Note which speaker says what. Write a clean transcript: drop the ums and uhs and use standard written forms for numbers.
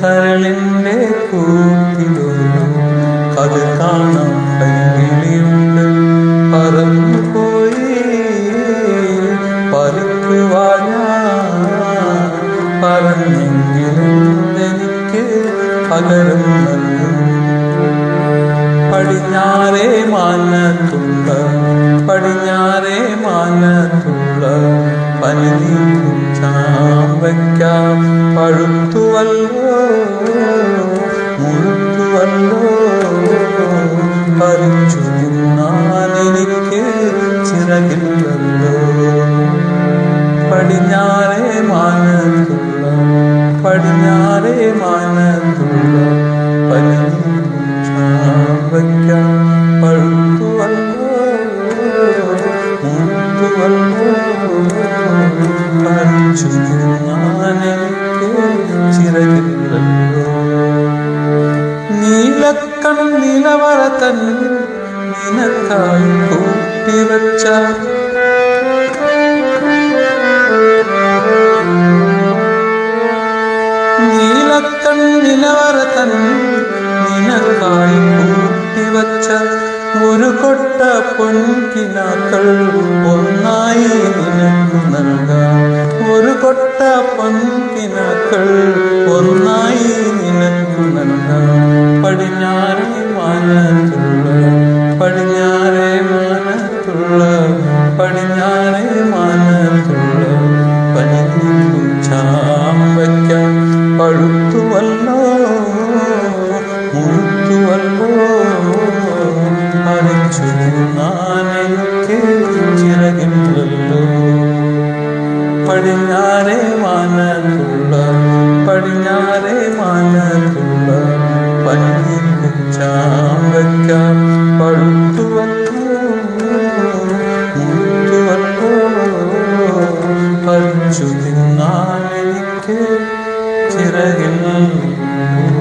Speaker 1: കരളിൻ്റെ കൂട്ടിലൊരു കത് കാണാൻ പൈങ്കിളിയുണ്ട്. പറന്നുപോയി പറിക്കുവാൻ ഞാൻ പറഞ്ഞെങ്കിലും എനിക്ക് പകരം നൽകും. പടിഞ്ഞാറേ മാനത്തുള്ള പനിനീക്കും ചാമ്പയ്ക്കാം പഴുത്തുവല്ലോ മുഴുത്തുവല്ലോ. പറിച്ചു തിന്നാൻ എനിക്ക് ചിറകില്ലല്ലോ. പടിഞ്ഞാറേ മാനത്തുള്ള പനിനീക്കും ചാമ്പയ്ക്കാം പഴുത്തുവല്ലോ മുഴുത്തുവല്ലോ. പറിച്ചു തിന്നാൻ എനിക്ക് ചിറകില്ലല്ലോ. നീലവറ തന്നിൽ നിനക്കായി കൂട്ടിവച്ച നീലവറ തന്നിൽ നിനക്കായി കൂട്ടിവച്ച ഒരു കൊട്ട പൊൻകിനാക്കൾ ഒന്നായി നിനക്കു നൽകാം. ഒരു കൊട്ട പൊൻകിനാക്കൾ ഒന്നായി നിനക്കു നൽകാം. പടിഞ്ഞാറേ മാനത്തുള്ള പനിനീക്കും ചാമ്പയ്ക്കാം പഴുത്തുവല്ലോ മുഴുത്തുവല്ലോ. പറിച്ചു തിന്നാൻ എനിക്ക് ചിറകില്ലല്ലോ. പടിഞ്ഞാറേ മാനത്തുള്ള പനിനീക്കും ചാമ്പയ്ക്കാം പഴുത്തുവല്ലോ മുഴുത്തുവല്ലോ. പറിച്ചു തിന്നാൻ എനിക്ക് ചിറകില്ലല്ലോ.